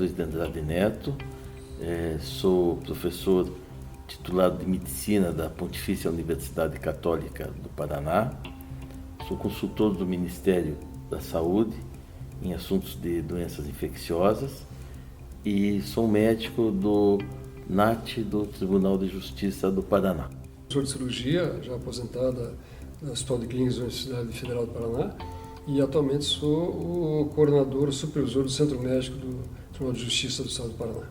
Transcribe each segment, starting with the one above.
Luiz de Andrade Neto, sou professor titulado de Medicina da Pontifícia Universidade Católica do Paraná, sou consultor do Ministério da Saúde em assuntos de doenças infecciosas e sou médico do NAT do Tribunal de Justiça do Paraná. Professor de cirurgia, já aposentada no Hospital de Clínicas da Universidade Federal do Paraná, e atualmente sou o coordenador, o supervisor do Centro Médico do Tribunal de Justiça do Estado do Paraná.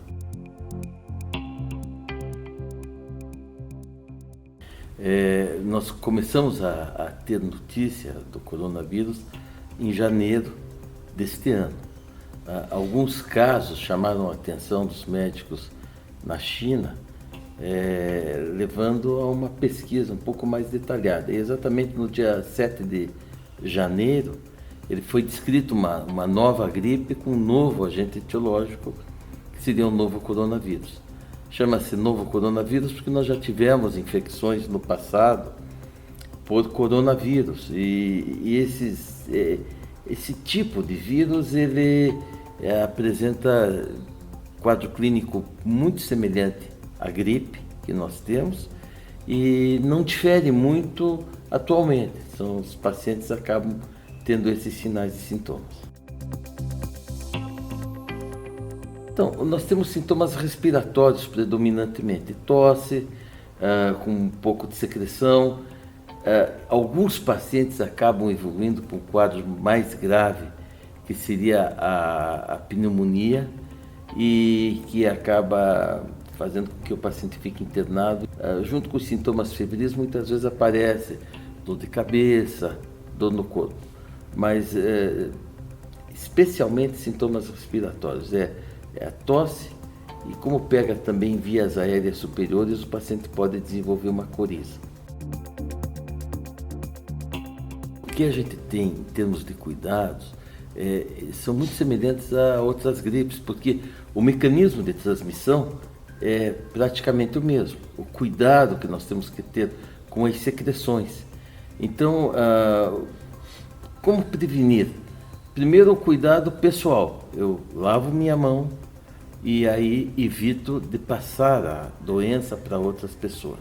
Nós começamos a ter notícia do coronavírus em janeiro deste ano. Alguns casos chamaram a atenção dos médicos na China, levando a uma pesquisa um pouco mais detalhada. E exatamente no dia 7 de janeiro, ele foi descrito uma nova gripe com um novo agente etiológico, que seria um novo coronavírus. Chama-se novo coronavírus porque nós já tivemos infecções no passado por coronavírus. E esse tipo de vírus, ele apresenta quadro clínico muito semelhante à gripe que nós temos e não difere muito atualmente. Os pacientes acabam tendo esses sinais e sintomas. Então, nós temos sintomas respiratórios predominantemente, tosse, com um pouco de secreção. Alguns pacientes acabam evoluindo para um quadro mais grave, que seria a pneumonia, e que acaba fazendo com que o paciente fique internado. Junto com os sintomas febris, muitas vezes aparece dor de cabeça, dor no corpo, mas especialmente sintomas respiratórios. É a tosse, e como pega também vias aéreas superiores, o paciente pode desenvolver uma coriza. O que a gente tem em termos de cuidados são muito semelhantes a outras gripes, porque o mecanismo de transmissão é praticamente o mesmo. O cuidado que nós temos que ter com as secreções. Então, como prevenir? Primeiro, o cuidado pessoal. Eu lavo minha mão e aí evito de passar a doença para outras pessoas.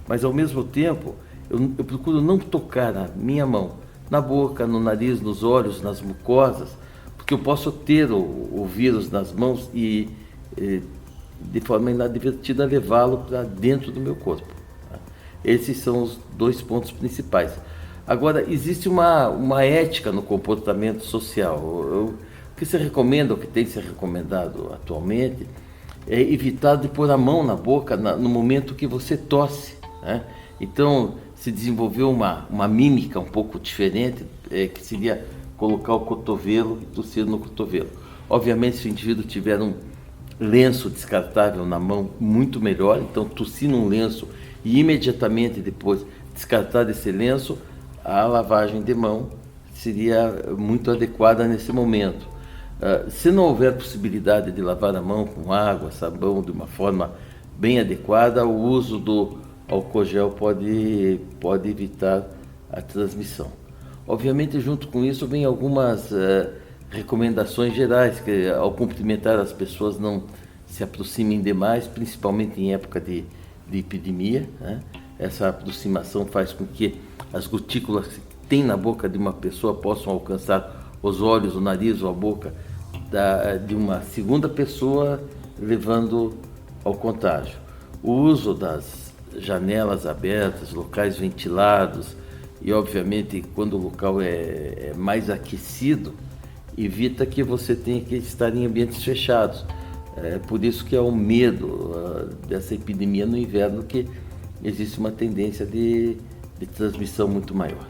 Mas, ao mesmo tempo, eu procuro não tocar a minha mão na boca, no nariz, nos olhos, nas mucosas, porque eu posso ter o vírus nas mãos e, de forma inadvertida, levá-lo para dentro do meu corpo. Esses são os dois pontos principais. Agora, existe uma ética no comportamento social. O que se recomenda, o que tem se recomendado atualmente, é evitar de pôr a mão na boca no momento que você tosse, né? Então, se desenvolveu uma mímica um pouco diferente, que seria colocar o cotovelo e tossir no cotovelo. Obviamente, se o indivíduo tiver um lenço descartável na mão, muito melhor. Então, tossir num lenço e imediatamente depois descartar esse lenço, a lavagem de mão seria muito adequada nesse momento. Se não houver possibilidade de lavar a mão com água, sabão, de uma forma bem adequada, o uso do álcool gel pode evitar a transmissão. Obviamente, junto com isso, vem algumas recomendações gerais, que ao cumprimentar as pessoas não se aproximem demais, principalmente em época de epidemia, né? Essa aproximação faz com que as gotículas que tem na boca de uma pessoa possam alcançar os olhos, o nariz ou a boca de uma segunda pessoa, levando ao contágio. O uso das janelas abertas, locais ventilados e, obviamente, quando o local é mais aquecido, evita que você tenha que estar em ambientes fechados. É por isso que há o medo dessa epidemia no inverno, que existe uma tendência de transmissão muito maior.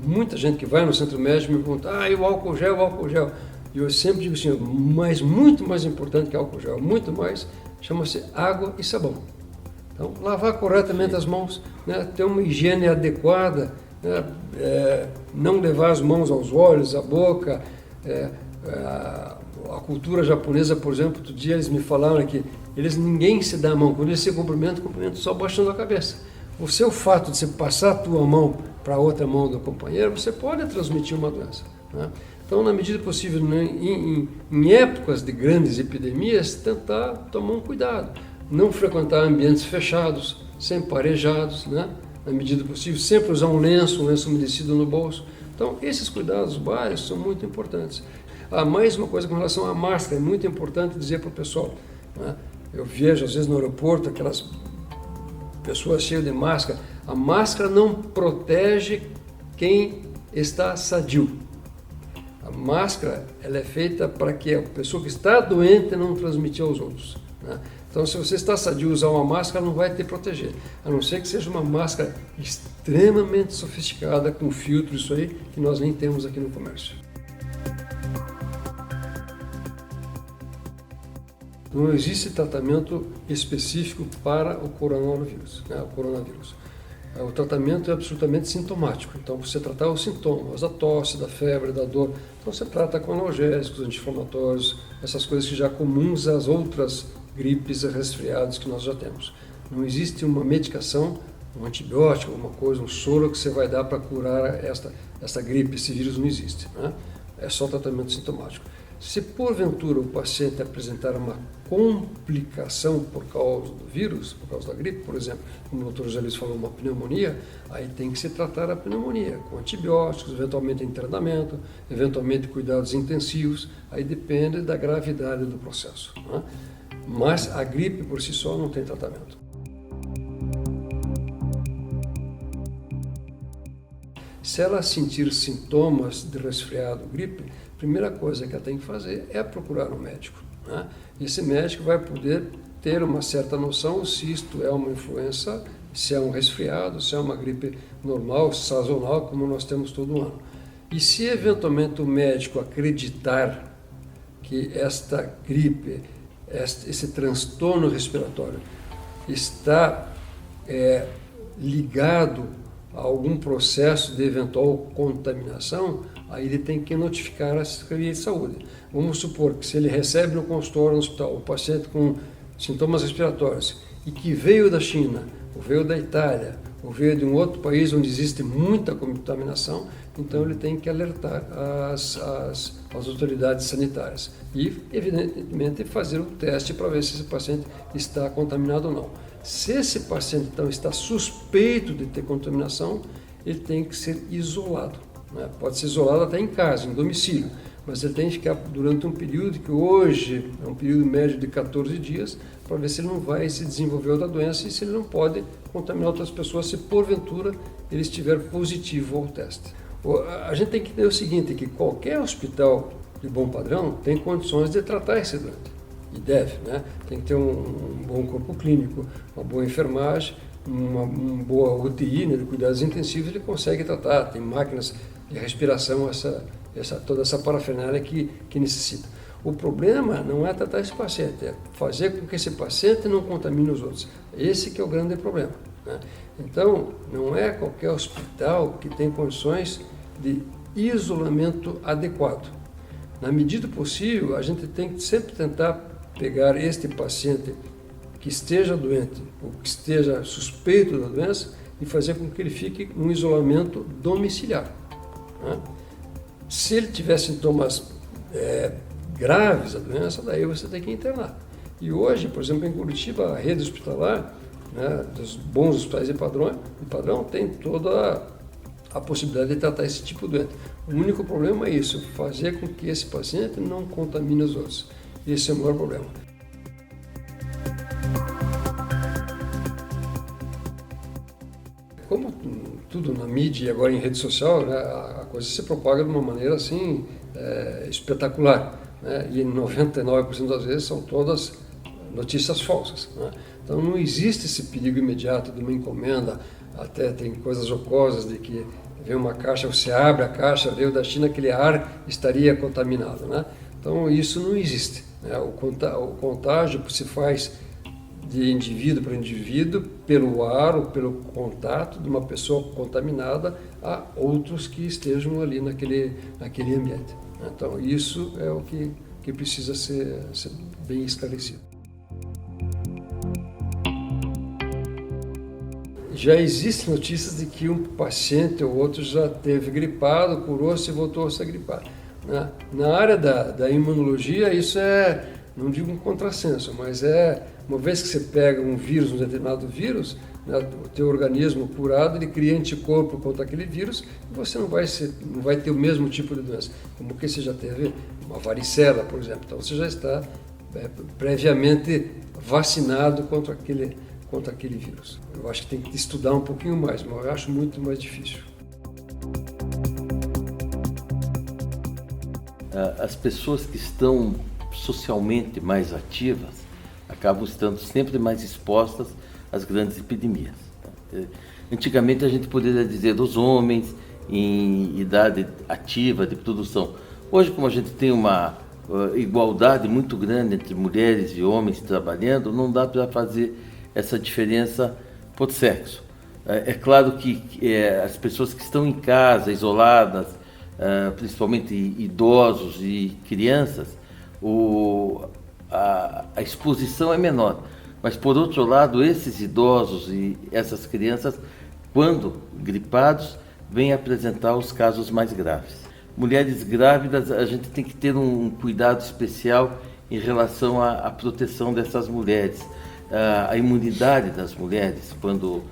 Muita gente que vai no centro médico me pergunta, e o álcool gel. E eu sempre digo assim, mas muito mais importante que álcool gel, muito mais, chama-se água e sabão. Então, lavar corretamente as mãos, né, ter uma higiene adequada, né, não levar as mãos aos olhos, à boca. A cultura japonesa, por exemplo, outro dia eles me falaram que ninguém se dá a mão, quando eles se cumprimentam só baixando a cabeça. O seu fato de você passar a tua mão para a outra mão do companheiro, você pode transmitir uma doença, né? Então, na medida possível, né, em épocas de grandes epidemias, tentar tomar um cuidado. Não frequentar ambientes fechados, sempre arejados, né? Na medida possível, sempre usar um lenço umedecido no bolso. Então, esses cuidados básicos são muito importantes. Mais uma coisa com relação à máscara, é muito importante dizer para o pessoal, né? Eu vejo, às vezes, no aeroporto, aquelas pessoas cheias de máscara. A máscara não protege quem está sadio. A máscara, ela é feita para que a pessoa que está doente não transmita aos outros, né? Então, se você está sadio, usar uma máscara não vai te proteger, a não ser que seja uma máscara extremamente sofisticada, com filtro, isso aí, que nós nem temos aqui no comércio. Não existe tratamento específico para o coronavírus, né? O coronavírus. O tratamento é absolutamente sintomático. Então, você tratar os sintomas, da tosse, da febre, da dor. Então, você trata com analgésicos, anti-inflamatórios, essas coisas que já comuns às outras gripes e resfriados que nós já temos. Não existe uma medicação, um antibiótico, uma coisa, um soro que você vai dar para curar essa gripe. Esse vírus não existe, né? É só tratamento sintomático. Se porventura o paciente apresentar uma complicação por causa do vírus, por causa da gripe, por exemplo, como o Dr. José Luiz falou, uma pneumonia, aí tem que se tratar a pneumonia com antibióticos, eventualmente internamento, eventualmente cuidados intensivos, aí depende da gravidade do processo, né? Mas a gripe por si só não tem tratamento. Se ela sentir sintomas de resfriado, gripe, a primeira coisa que ela tem que fazer é procurar um médico, né? Esse médico vai poder ter uma certa noção se isto é uma influença, se é um resfriado, se é uma gripe normal, sazonal, como nós temos todo ano. E se eventualmente o médico acreditar que esta gripe, esse transtorno respiratório está ligado a algum processo de eventual contaminação, aí ele tem que notificar a Secretaria de Saúde. Vamos supor que se ele recebe no consultório no hospital um paciente com sintomas respiratórios e que veio da China, ou veio da Itália, ou veio de um outro país onde existe muita contaminação, então ele tem que alertar as autoridades sanitárias e, evidentemente, fazer o teste para ver se esse paciente está contaminado ou não. Se esse paciente, então, está suspeito de ter contaminação, ele tem que ser isolado, né? Pode ser isolado até em casa, em domicílio, mas ele tem que ficar durante um período que hoje é um período médio de 14 dias, para ver se ele não vai se desenvolver outra doença e se ele não pode contaminar outras pessoas se porventura ele estiver positivo ao teste. A gente tem que entender o seguinte, que qualquer hospital de bom padrão tem condições de tratar esse doente. E deve, né? Tem que ter um bom corpo clínico, uma boa enfermagem, uma boa UTI, né, de cuidados intensivos, ele consegue tratar, tem máquinas de respiração, toda essa parafernália que necessita. O problema não é tratar esse paciente, é fazer com que esse paciente não contamine os outros. Esse que é o grande problema, né? Então, não é qualquer hospital que tem condições de isolamento adequado. Na medida possível, a gente tem que sempre tentar pegar este paciente que esteja doente ou que esteja suspeito da doença e fazer com que ele fique num isolamento domiciliar, né? Se ele tiver sintomas graves da doença, daí você tem que internar. E hoje, por exemplo, em Curitiba, a rede hospitalar, né, dos bons hospitais de padrão tem toda a possibilidade de tratar esse tipo de doente. O único problema é isso, fazer com que esse paciente não contamine os outros. Esse é o maior problema. Como tudo na mídia e agora em rede social, né, a coisa se propaga de uma maneira assim espetacular, né, e 99% das vezes são todas notícias falsas, né? Então não existe esse perigo imediato de uma encomenda, até tem coisas jocosas de que vem uma caixa, você abre a caixa, veio da China, aquele ar estaria contaminado, né? Então isso não existe, né? O contágio se faz de indivíduo para indivíduo, pelo ar ou pelo contato de uma pessoa contaminada a outros que estejam ali naquele ambiente. Então isso é o que precisa ser bem esclarecido. Já existem notícias de que um paciente ou outro já teve gripado, curou-se e voltou a ser gripado. né? Na área da imunologia, isso é, não digo um contrassenso, mas uma vez que você pega um vírus, um determinado vírus, né, o teu organismo curado, ele cria anticorpo contra aquele vírus e você não vai ter o mesmo tipo de doença. Como que você já teve uma varicela, por exemplo. Então você já está previamente vacinado contra aquele vírus. Eu acho que tem que estudar um pouquinho mais, mas eu acho muito mais difícil. As pessoas que estão socialmente mais ativas acabam estando sempre mais expostas às grandes epidemias. Antigamente a gente poderia dizer os homens em idade ativa de produção. Hoje, como a gente tem uma igualdade muito grande entre mulheres e homens trabalhando, não dá para fazer essa diferença por sexo. É claro que as pessoas que estão em casa, isoladas, principalmente idosos e crianças, a exposição é menor. Mas, por outro lado, esses idosos e essas crianças, quando gripados, vêm apresentar os casos mais graves. Mulheres grávidas, a gente tem que ter um cuidado especial em relação à proteção dessas mulheres. A imunidade das mulheres, quando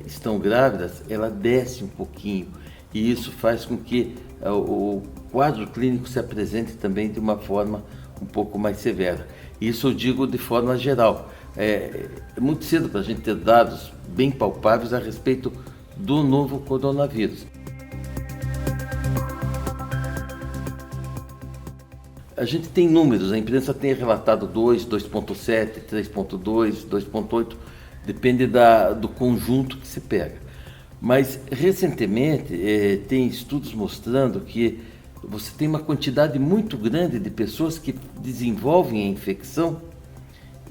estão grávidas, ela desce um pouquinho. E isso faz com que o quadro clínico se apresente também de uma forma um pouco mais severa. Isso eu digo de forma geral. É muito cedo para a gente ter dados bem palpáveis a respeito do novo coronavírus. A gente tem números, a imprensa tem relatado 2, 2.7, 3.2, 2.8, depende do conjunto que se pega. Mas, recentemente, tem estudos mostrando que você tem uma quantidade muito grande de pessoas que desenvolvem a infecção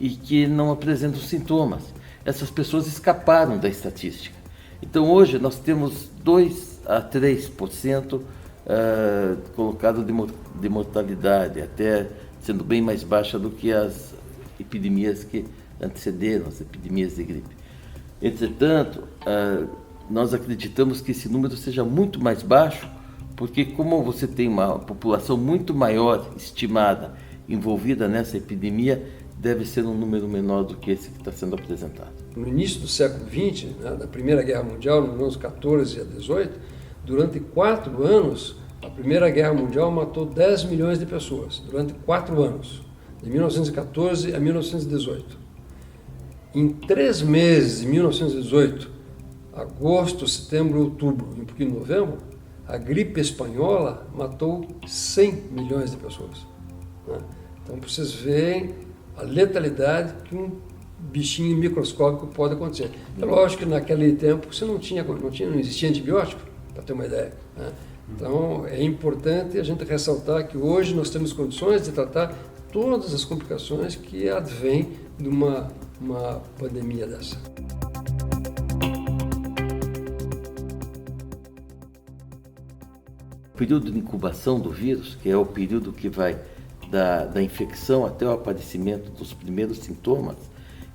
e que não apresentam sintomas. Essas pessoas escaparam da estatística. Então, hoje, nós temos 2 a 3% colocado de mortalidade, até sendo bem mais baixa do que as epidemias que antecederam, as epidemias de gripe. Entretanto, nós acreditamos que esse número seja muito mais baixo, porque como você tem uma população muito maior estimada envolvida nessa epidemia, deve ser um número menor do que esse que está sendo apresentado. No início do século XX, né, da Primeira Guerra Mundial, nos anos 14 a 18, durante 4 anos, a Primeira Guerra Mundial matou 10 milhões de pessoas, durante 4 anos, de 1914 a 1918. Em 3 meses de 1918, agosto, setembro, outubro e um pouquinho de novembro, a gripe espanhola matou 100 milhões de pessoas. Né? Então, vocês veem a letalidade que um bichinho microscópico pode acontecer. É lógico que naquele tempo você não existia antibiótico, para ter uma ideia. Né? Então, é importante a gente ressaltar que hoje nós temos condições de tratar todas as complicações que advêm de uma pandemia dessa. O período de incubação do vírus, que é o período que vai da infecção até o aparecimento dos primeiros sintomas,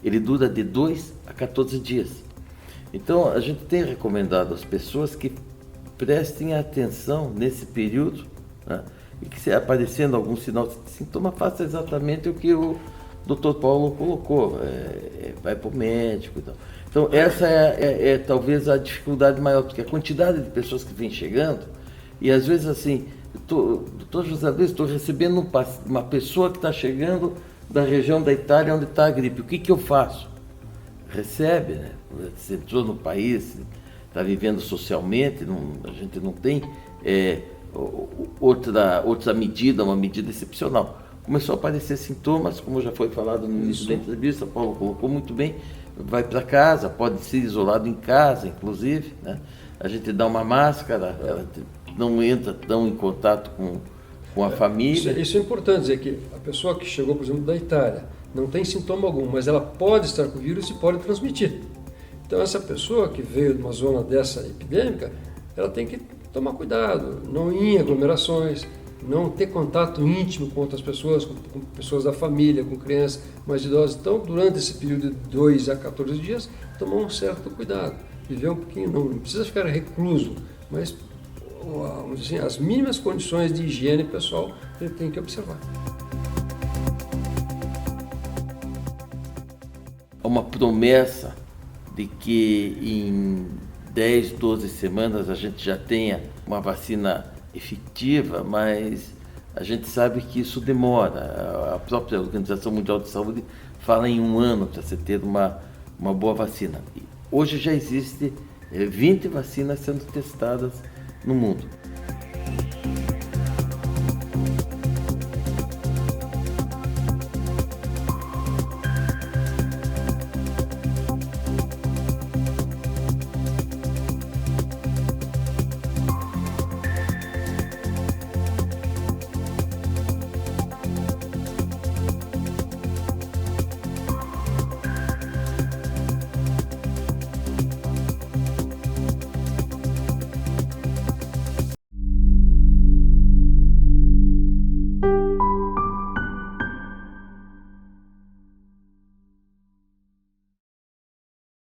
ele dura de 2 a 14 dias. Então, a gente tem recomendado às pessoas que prestem atenção nesse período, né, e que, se aparecendo algum sinal de sintoma, faça exatamente o que o Dr. Paulo colocou, vai para o médico e tal. Então, essa é talvez a dificuldade maior, porque a quantidade de pessoas que vem chegando, e às vezes assim, doutor José Luiz, estou recebendo uma pessoa que está chegando da região da Itália onde está a gripe, o que eu faço? Recebe, né? Você entrou no país, está vivendo socialmente, a gente não tem outra medida, uma medida excepcional. Começou a aparecer sintomas, como já foi falado no início da entrevista, Paulo colocou muito bem, vai para casa, pode ser isolado em casa, inclusive, né? A gente dá uma máscara, ela não entra tão em contato com a família. Isso é importante dizer que a pessoa que chegou, por exemplo, da Itália, não tem sintoma algum, mas ela pode estar com o vírus e pode transmitir. Então, essa pessoa que veio de uma zona dessa epidêmica, ela tem que tomar cuidado, não ir em aglomerações, não ter contato íntimo com outras pessoas, com pessoas da família, com crianças mais idosas. Então, durante esse período de 2 a 14 dias, tomar um certo cuidado, viver um pouquinho, não precisa ficar recluso, mas vamos dizer assim, as mínimas condições de higiene pessoal ele tem que observar. Há uma promessa de que em 10, 12 semanas a gente já tenha uma vacina efetiva, mas a gente sabe que isso demora. A própria Organização Mundial de Saúde fala em 1 ano para você ter uma boa vacina. Hoje já existe 20 vacinas sendo testadas no mundo.